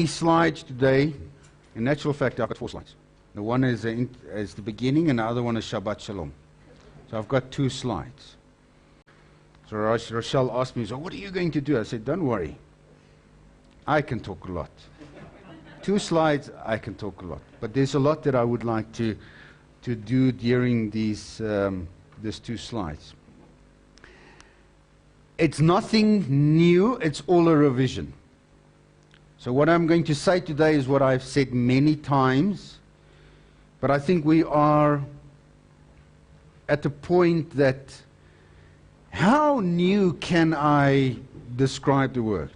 slides today. In actual fact, I've got 4 slides. The one is the beginning, and the other one is Shabbat Shalom. So I've got 2 slides. So Rochelle asked me, so what are you going to do? I said, don't worry. I can talk a lot. 2 slides, I can talk a lot. But there's a lot that I would like to do during these 2 slides. It's nothing new, it's all a revision. So what I'm going to say today is what I've said many times, but I think we are at the point that how new can I describe the word?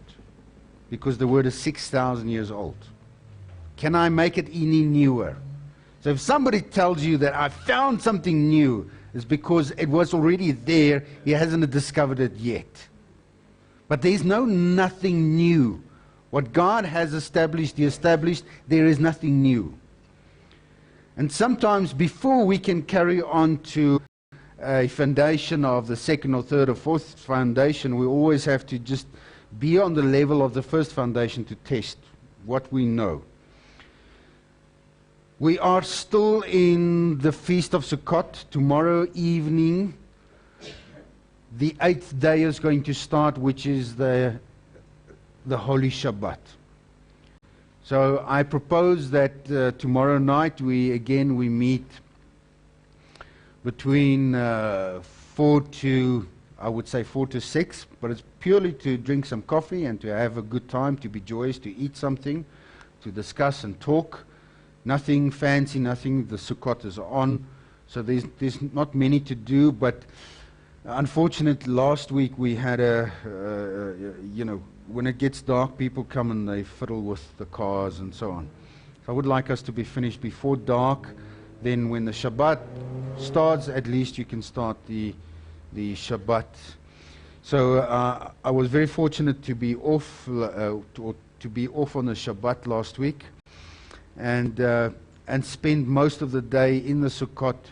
Because the word is 6,000 years old. Can I make it any newer? So if somebody tells you that I found something new, it's because it was already there, he hasn't discovered it yet. But there's nothing new. What God has established, He established, there is nothing new. And sometimes before we can carry on to a foundation of the second or third or fourth foundation, we always have to just be on the level of the first foundation to test what we know. We are still in the Feast of Sukkot. Tomorrow evening, the 8th day is going to start, which is the Holy Shabbat. So I propose that tomorrow night we meet between 4 to 6, but it's purely to drink some coffee and to have a good time, to be joyous, to eat something, to discuss and talk. Nothing fancy, nothing. The Sukkot is on, so there's not many to do. But unfortunately, last week we had when it gets dark, people come and they fiddle with the cars and so on. So I would like us to be finished before dark. Then when the Shabbat starts, at least you can start the Shabbat. So I was very fortunate to be off on the Shabbat last week, and spend most of the day in the Sukkot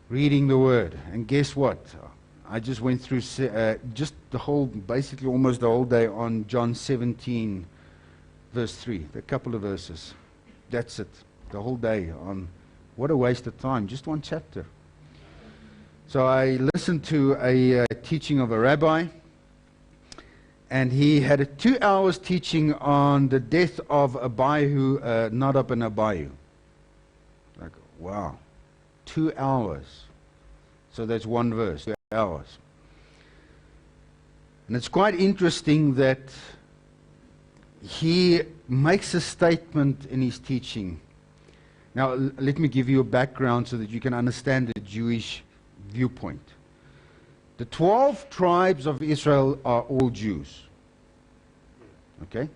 reading the Word. And guess what? I just went through basically almost the whole day on John 17, verse 3. A couple of verses. That's it. The whole day on. What a waste of time. Just one chapter. So I listened to a teaching of a rabbi, and he had a 2 hours teaching on the death of Abihu, Nadab and Abihu. Like, wow. 2 hours. So that's one verse, 2 hours. And it's quite interesting that he makes a statement in his teaching. Now, let me give you a background so that you can understand the Jewish viewpoint. The 12 tribes of Israel are all Jews. Okay?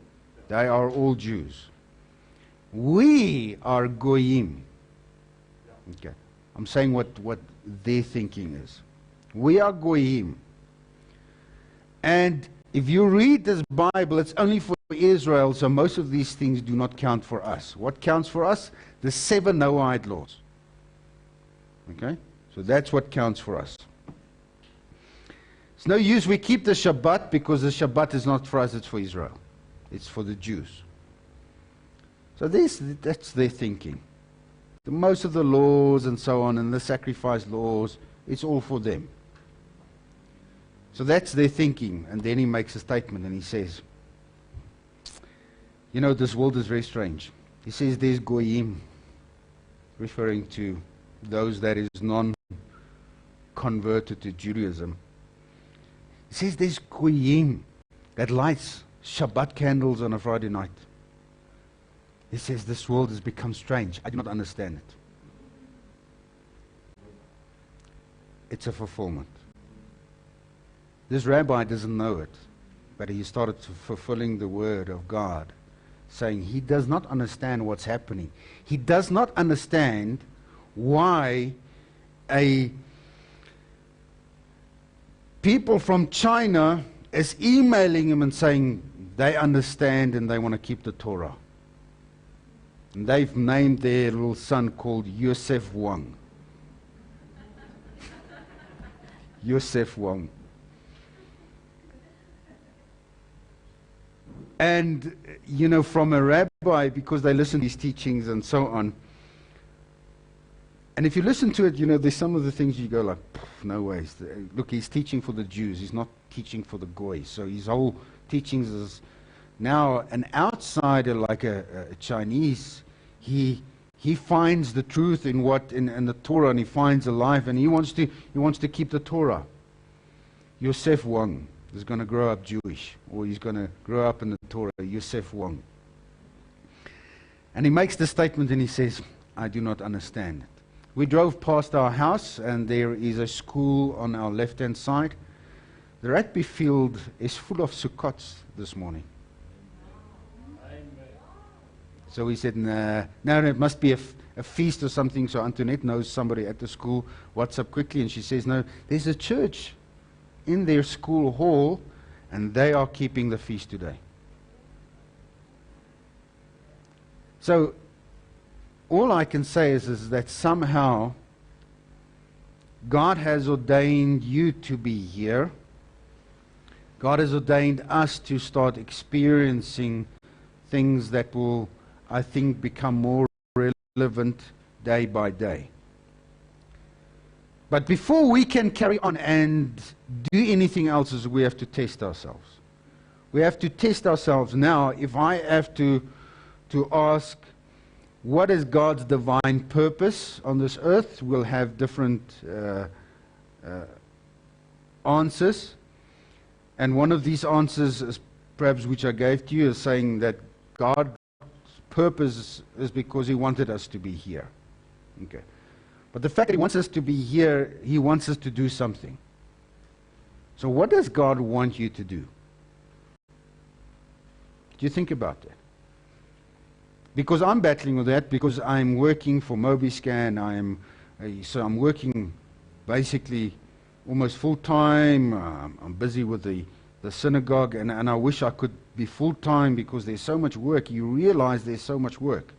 They are all Jews. We are Goyim. Okay. I'm saying what their thinking is. We are Goyim. And if you read this Bible, it's only for Israel, so most of these things do not count for us. What counts for us? The 7 Noahide laws. Okay? So that's what counts for us. It's no use we keep the Shabbat, because the Shabbat is not for us, it's for Israel. It's for the Jews. So that's their thinking. Most of the laws and so on, and the sacrifice laws, it's all for them. So that's their thinking. And then he makes a statement and he says, you know, this world is very strange. He says there's Goyim, referring to those that is non-converted to Judaism. He says there's Goyim that lights Shabbat candles on a Friday night. He says this world has become strange. I do not understand it. It's a fulfillment. This rabbi doesn't know it, but he started fulfilling the word of God, saying he does not understand what's happening. He does not understand why people from China is emailing him and saying they understand and they want to keep the Torah. And they've named their little son called Yosef Wang. Yosef Wang. And, you know, from a rabbi, because they listen to his teachings and so on. And if you listen to it, you know, there's some of the things you go like, no ways. Look, he's teaching for the Jews. He's not teaching for the Goy. So his whole teachings is now an outsider, like a Chinese. He finds the truth in in the Torah, and he finds a life, and he wants to keep the Torah. Yosef Wang is going to grow up Jewish, or he's going to grow up in the Torah. Yosef Wang. And he makes the statement, and he says, I do not understand it. We drove past our house, and there is a school on our left-hand side. The rugby field is full of Sukkots this morning. So we said, no, it must be a feast or something. So Antoinette knows somebody at the school. WhatsApp quickly, and she says, no, there's a church in their school hall, and they are keeping the feast today. So all I can say is that somehow God has ordained you to be here. God has ordained us to start experiencing things that will, I think, become more relevant day by day. But before we can carry on and do anything else, we have to test ourselves. We have to test ourselves now. If I have to ask, what is God's divine purpose on this earth? We'll have different answers. And one of these answers, is perhaps which I gave to you, is saying that God's purpose is because He wanted us to be here. Okay. But the fact that He wants us to be here, He wants us to do something. So what does God want you to do? Do you think about that? Because I'm battling with that, because I'm working for MobiScan. So I'm working basically almost full-time. I'm busy with the synagogue, and I wish I could be full-time because there's so much work. You realize there's so much work.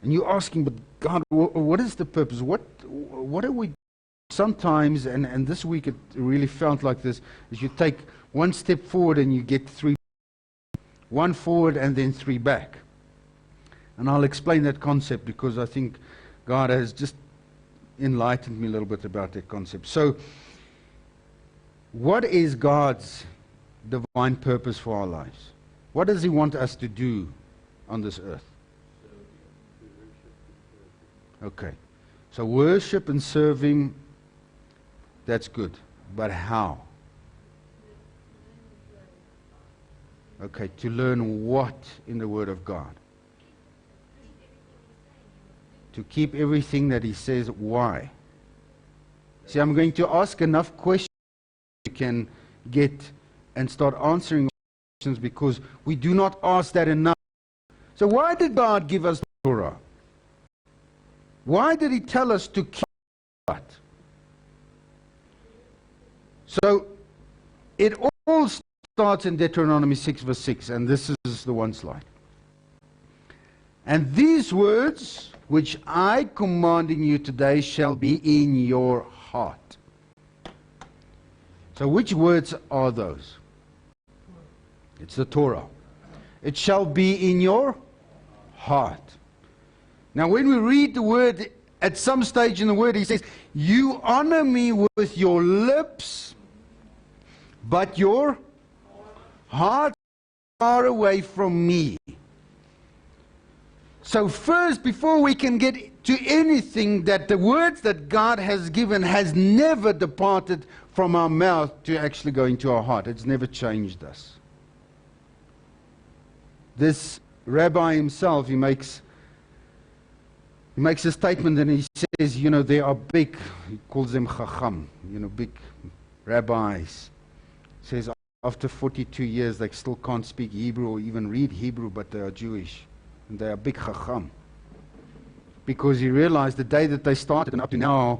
And you're asking, but God, what is the purpose? What are we sometimes, and this week it really felt like this, is you take one step forward and you get three. One forward and then three back. And I'll explain that concept because I think God has just enlightened me a little bit about that concept. So, what is God's divine purpose for our lives? What does He want us to do on this earth? Okay. So worship and serve Him, that's good. But how? Okay, to learn what in the Word of God? To keep everything that He says. Why? See, I'm going to ask enough questions you can get and start answering questions, because we do not ask that enough. So why did God give us the Torah? Why did He tell us to keep that? So it all starts in Deuteronomy 6 verse 6, and this is the one slide. And these words which I commanding you today shall be in your heart. So which words are those? It's the Torah. It shall be in your heart. Now when we read the word, at some stage in the word He says, you honor me with your lips, but your heart far away from me. So first, before we can get to anything, that the words that God has given has never departed from our mouth to actually go into our heart. It's never changed us. This rabbi himself, he makes a statement, and he says, you know, there are big, he calls them chacham, you know, big rabbis. He says, after 42 years, they still can't speak Hebrew or even read Hebrew, but they are Jewish. And they are big chacham. Because he realized the day that they started and up to now,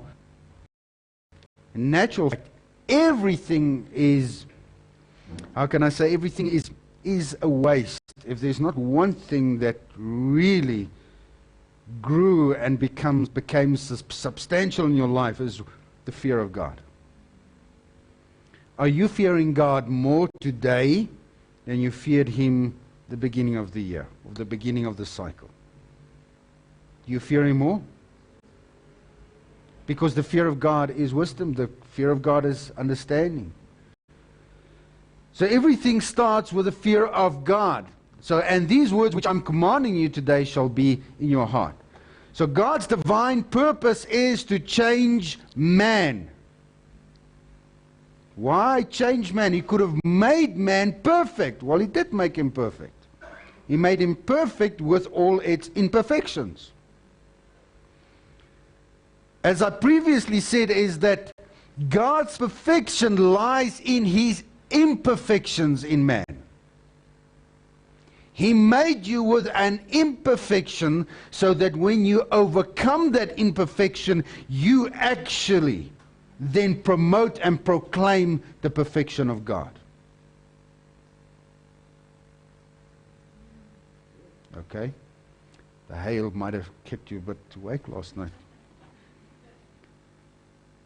in natural fact, everything is, how can I say, everything is a waste. If there's not one thing that really grew and became substantial in your life, is the fear of God. Are you fearing God more today then you feared him the beginning of the year, or the beginning of the cycle. Do you fear him more? Because the fear of God is wisdom, the fear of God is understanding. So everything starts with the fear of God. So, and these words which I'm commanding you today shall be in your heart. So God's divine purpose is to change man. Why change man? He could have made man perfect. Well, he did make him perfect. He made him perfect with all its imperfections. As I previously said, is that God's perfection lies in his imperfections in man. He made you with an imperfection so that when you overcome that imperfection, you actually then promote and proclaim the perfection of God. Okay? The hail might have kept you a bit awake last night.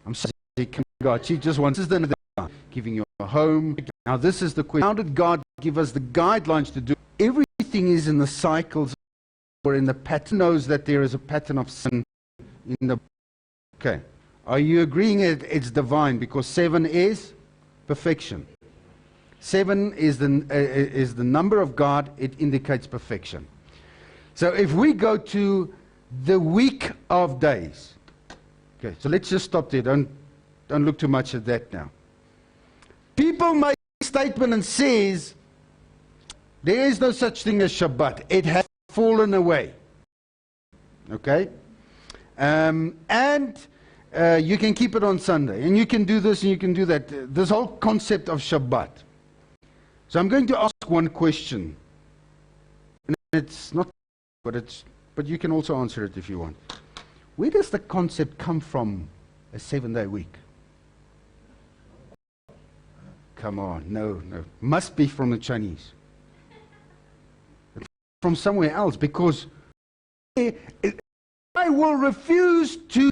I'm sorry, God, she just wants us giving you a home. Now this is the question. How did God give us the guidelines to do? Everything is in the cycles or in the pattern. Knows that there is a pattern of sin in the. Okay. Are you agreeing it's divine? Because 7 is perfection. 7 is the number of God. It indicates perfection. So if we go to the week of days. Okay, so let's just stop there. Don't look too much at that now. People make a statement and says, there is no such thing as Shabbat. It has fallen away. Okay? And you can keep it on Sunday. And you can do this and you can do that. This whole concept of Shabbat. So I'm going to ask one question. And it's not, but you can also answer it if you want. Where does the concept come from, a 7-day week? Come on, no. Must be from the Chinese. From somewhere else, because I will refuse to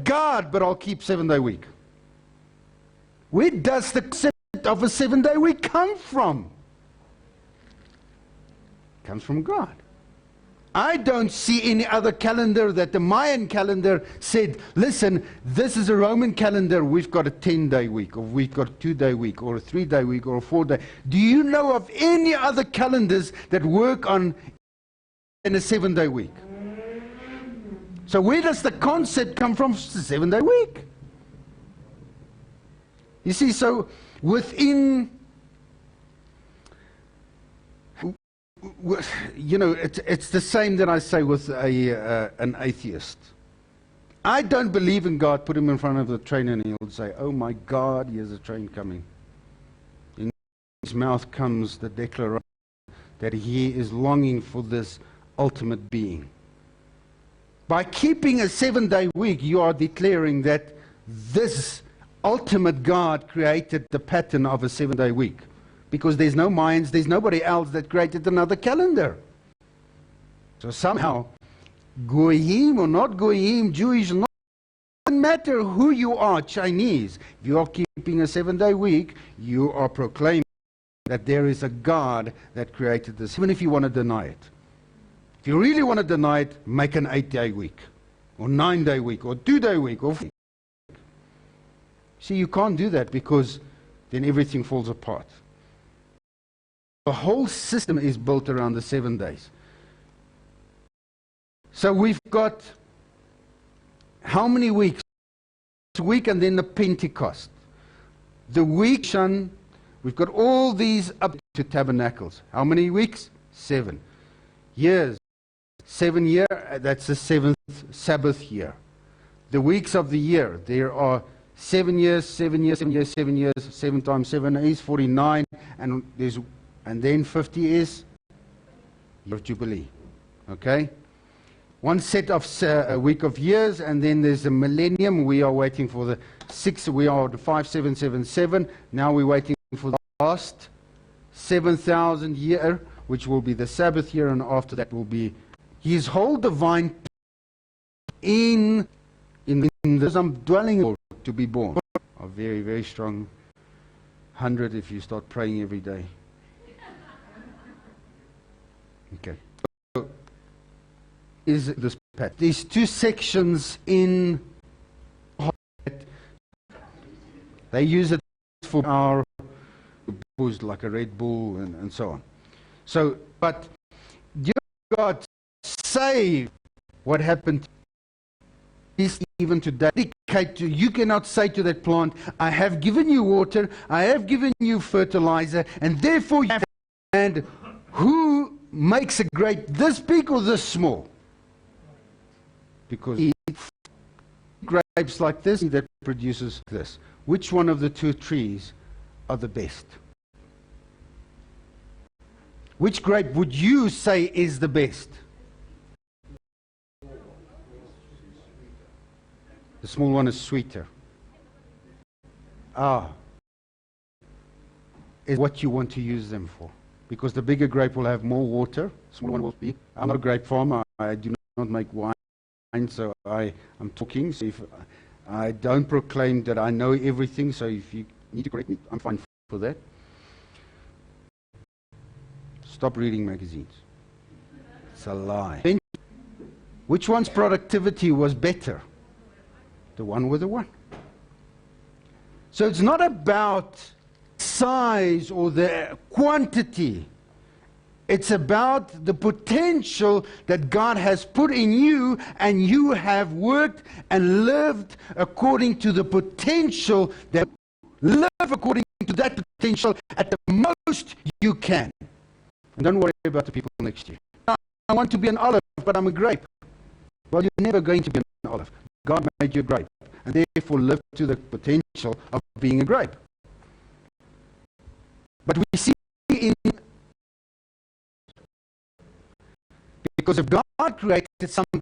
God, but I'll keep 7-day week. Where does the concept of a 7-day week come from? It comes from God. I don't see any other calendar that the Mayan calendar said, listen, this is a Roman calendar, we've got a 10-day week, or we've got a 2-day week, or a 3-day week, or a 4-day. Do you know of any other calendars that work on in a 7-day week? So where does the concept come from? It's a 7-day week. You see, so within, you know, it's the same that I say with an atheist. I don't believe in God. Put him in front of the train and he'll say, oh my God, here's a train coming. In his mouth comes the declaration that he is longing for this ultimate being. By keeping a 7-day week, you are declaring that this ultimate God created the pattern of a 7-day week. Because there's no Mayans, there's nobody else that created another calendar. So somehow, Goyim or not Goyim, Jewish, not, doesn't matter who you are, Chinese. If you are keeping a 7-day week, you are proclaiming that there is a God that created this, even if you want to deny it. If you really want to deny it, make an 8-day week, or 9-day week, or 2-day week, or 4-day week. See, you can't do that because then everything falls apart. The whole system is built around the 7 days. So we've got how many weeks? This week and then the Pentecost. The week, we've got all these up to tabernacles. How many weeks? 7 years. 7 year, that's the 7th Sabbath year. The weeks of the year, there are 7 years, 7 years, 7 years, 7 years, 7 times 7 is 49, and then 50 is year of Jubilee. Okay? One set of a week of years, and then there's a millennium. We are waiting for the 6, we are the 5777. Now we're waiting for the last 7,000 year, which will be the Sabbath year, and after that will be his whole divine in this I'm dwelling to be born. A very, very strong. 100 if you start praying every day. Okay. So, is this path? These two sections in they use it for our booze, like a Red Bull and so on. So, but God say what happened is even today. You cannot say to that plant, I have given you water, I have given you fertilizer, and therefore you have. And who makes a grape this big or this small? Because grapes like this that produces this. Which one of the two trees are the best? Which grape would you say is the best? The small one is sweeter. Is what you want to use them for. Because the bigger grape will have more water, the small one will be. I'm not a grape farmer, I do not make wine, so I'm talking. So if I don't proclaim that I know everything, so if you need to correct me, I'm fine for that. Stop reading magazines. It's a lie. Which one's productivity was better? The one with the one. So it's not about size or the quantity. It's about the potential that God has put in you, and you have worked and lived according to the potential, that live according to that potential at the most you can. And don't worry about the people next to you. I want to be an olive, but I'm a grape. Well, you're never going to be an olive. God made you a grape, and therefore live to the potential of being a grape. But we see because if God created something